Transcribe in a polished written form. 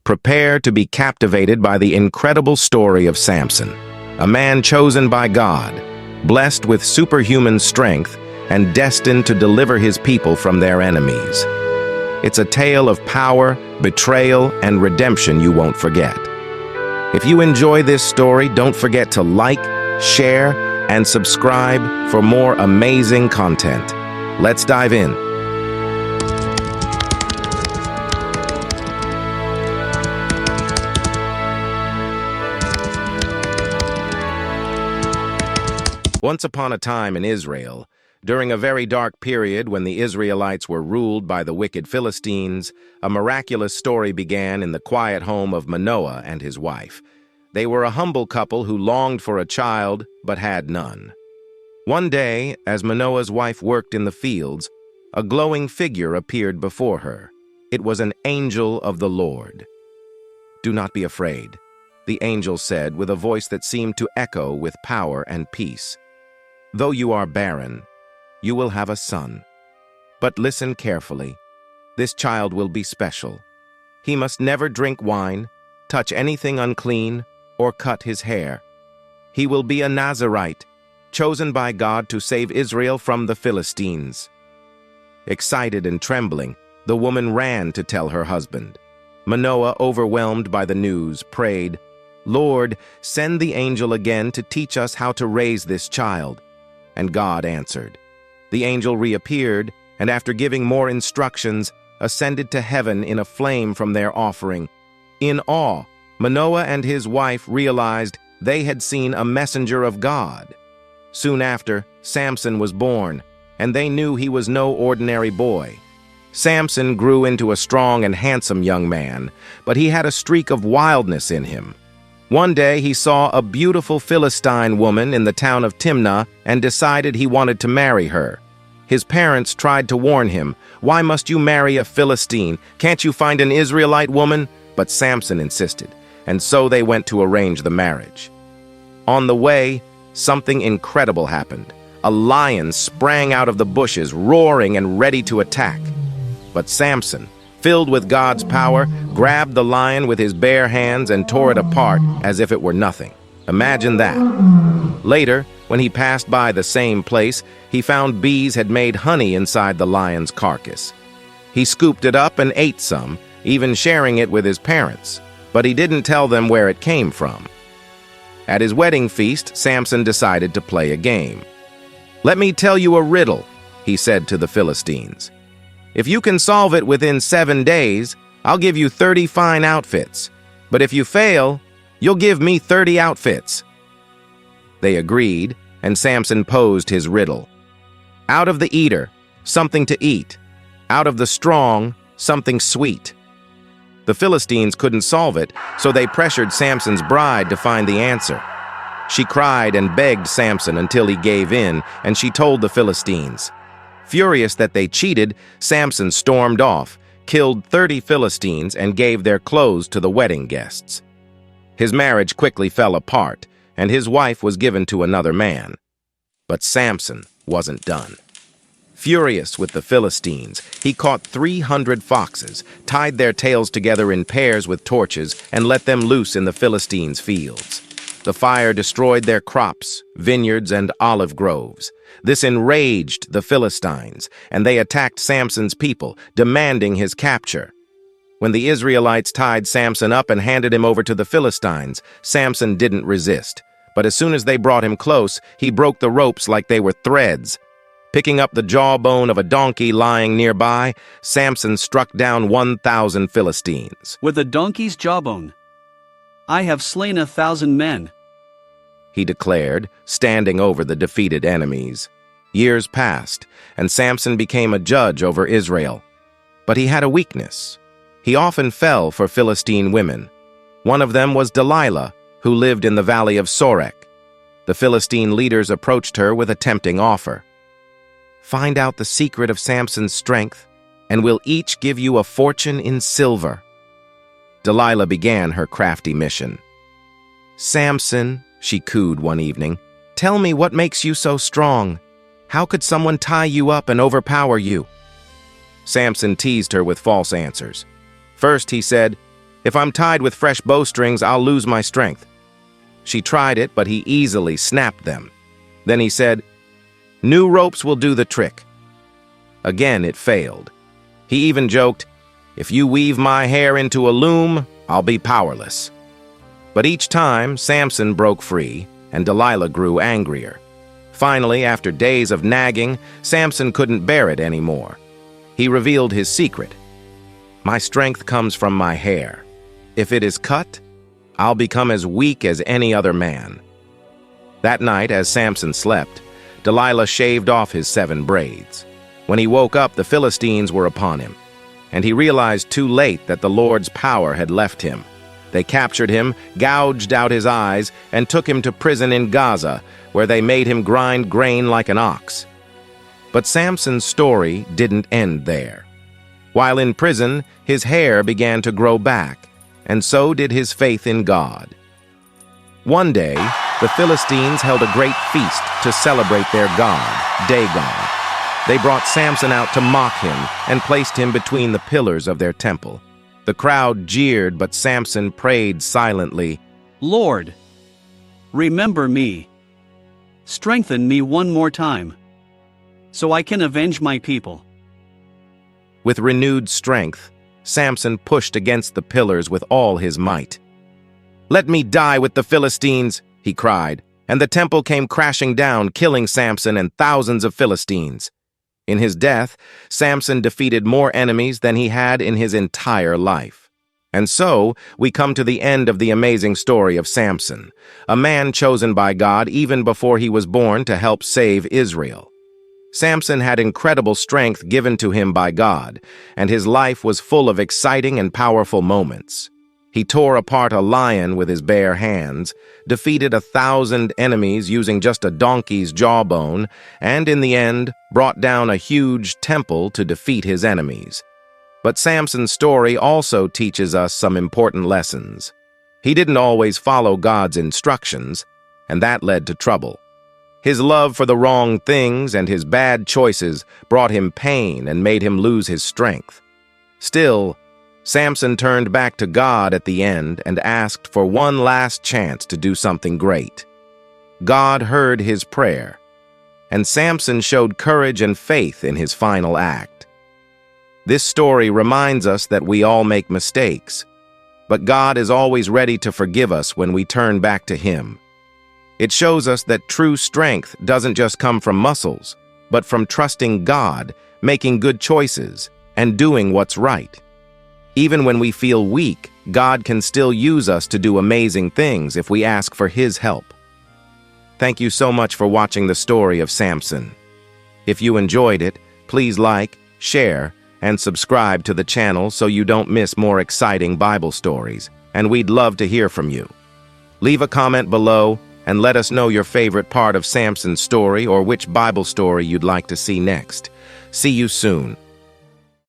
Prepare to be captivated by the incredible story of Samson, a man chosen by God, blessed with superhuman strength, and destined to deliver his people from their enemies. It's a tale of power, betrayal, and redemption you won't forget. If you enjoy this story, don't forget to like, share, and subscribe for more amazing content. Let's dive in. Once upon a time in Israel, during a very dark period when the Israelites were ruled by the wicked Philistines, a miraculous story began in the quiet home of Manoah and his wife. They were a humble couple who longed for a child but had none. One day, as Manoah's wife worked in the fields, a glowing figure appeared before her. It was an angel of the Lord. "Do not be afraid," the angel said with a voice that seemed to echo with power and peace. "Though you are barren, you will have a son. But listen carefully. This child will be special. He must never drink wine, touch anything unclean, or cut his hair. He will be a Nazirite, chosen by God to save Israel from the Philistines." Excited and trembling, the woman ran to tell her husband. Manoah, overwhelmed by the news, prayed, "Lord, send the angel again to teach us how to raise this child." And God answered. The angel reappeared, and after giving more instructions, ascended to heaven in a flame from their offering. In awe, Manoah and his wife realized they had seen a messenger of God. Soon after, Samson was born, and they knew he was no ordinary boy. Samson grew into a strong and handsome young man, but he had a streak of wildness in him. One day he saw a beautiful Philistine woman in the town of Timnah and decided he wanted to marry her. His parents tried to warn him, "Why must you marry a Philistine? Can't you find an Israelite woman?" But Samson insisted, and so they went to arrange the marriage. On the way, something incredible happened. A lion sprang out of the bushes, roaring and ready to attack. But Samson, filled with God's power, grabbed the lion with his bare hands and tore it apart as if it were nothing. Imagine that. Later, when he passed by the same place, he found bees had made honey inside the lion's carcass. He scooped it up and ate some, even sharing it with his parents, but he didn't tell them where it came from. At his wedding feast, Samson decided to play a game. "Let me tell you a riddle," he said to the Philistines. "If you can solve it within 7 days, I'll give you 30 fine outfits. But if you fail, you'll give me 30 outfits." They agreed, and Samson posed his riddle. "Out of the eater, something to eat. Out of the strong, something sweet." The Philistines couldn't solve it, so they pressured Samson's bride to find the answer. She cried and begged Samson until he gave in, and she told the Philistines. Furious that they cheated, Samson stormed off, killed 30 Philistines, and gave their clothes to the wedding guests. His marriage quickly fell apart, and his wife was given to another man. But Samson wasn't done. Furious with the Philistines, he caught 300 foxes, tied their tails together in pairs with torches, and let them loose in the Philistines' fields. The fire destroyed their crops, vineyards, and olive groves. This enraged the Philistines, and they attacked Samson's people, demanding his capture. When the Israelites tied Samson up and handed him over to the Philistines, Samson didn't resist. But as soon as they brought him close, he broke the ropes like they were threads. Picking up the jawbone of a donkey lying nearby, Samson struck down 1,000 Philistines. "With a donkey's jawbone, I have slain 1,000 men," he declared, standing over the defeated enemies. Years passed, and Samson became a judge over Israel. But he had a weakness. He often fell for Philistine women. One of them was Delilah, who lived in the valley of Sorek. The Philistine leaders approached her with a tempting offer. "Find out the secret of Samson's strength, and we'll each give you a fortune in silver." Delilah began her crafty mission. "Samson," she cooed one evening, "tell me what makes you so strong. How could someone tie you up and overpower you?" Samson teased her with false answers. First, he said, If I'm tied with fresh bowstrings, I'll lose my strength." She tried it, but he easily snapped them. Then he said, "New ropes will do the trick." Again, it failed. He even joked, "If you weave my hair into a loom, I'll be powerless." But each time, Samson broke free, and Delilah grew angrier. Finally, after days of nagging, Samson couldn't bear it anymore. He revealed his secret. "My strength comes from my hair. If it is cut, I'll become as weak as any other man." That night, as Samson slept, Delilah shaved off his 7 braids. When he woke up, the Philistines were upon him, and he realized too late that the Lord's power had left him. They captured him, gouged out his eyes, and took him to prison in Gaza, where they made him grind grain like an ox. But Samson's story didn't end there. While in prison, his hair began to grow back, and so did his faith in God. One day, the Philistines held a great feast to celebrate their god, Dagon. They brought Samson out to mock him and placed him between the pillars of their temple. The crowd jeered, but Samson prayed silently, "Lord, remember me. Strengthen me one more time, so I can avenge my people." With renewed strength, Samson pushed against the pillars with all his might. "Let me die with the Philistines," he cried, and the temple came crashing down, killing Samson and thousands of Philistines. In his death, Samson defeated more enemies than he had in his entire life. And so, we come to the end of the amazing story of Samson, a man chosen by God even before he was born to help save Israel. Samson had incredible strength given to him by God, and his life was full of exciting and powerful moments. He tore apart a lion with his bare hands, defeated 1,000 enemies using just a donkey's jawbone, and in the end, brought down a huge temple to defeat his enemies. But Samson's story also teaches us some important lessons. He didn't always follow God's instructions, and that led to trouble. His love for the wrong things and his bad choices brought him pain and made him lose his strength. Still, Samson turned back to God at the end and asked for one last chance to do something great. God heard his prayer, and Samson showed courage and faith in his final act. This story reminds us that we all make mistakes, but God is always ready to forgive us when we turn back to Him. It shows us that true strength doesn't just come from muscles, but from trusting God, making good choices, and doing what's right. Even when we feel weak, God can still use us to do amazing things if we ask for His help. Thank you so much for watching the story of Samson. If you enjoyed it, please like, share, and subscribe to the channel so you don't miss more exciting Bible stories, and we'd love to hear from you. Leave a comment below and let us know your favorite part of Samson's story or which Bible story you'd like to see next. See you soon.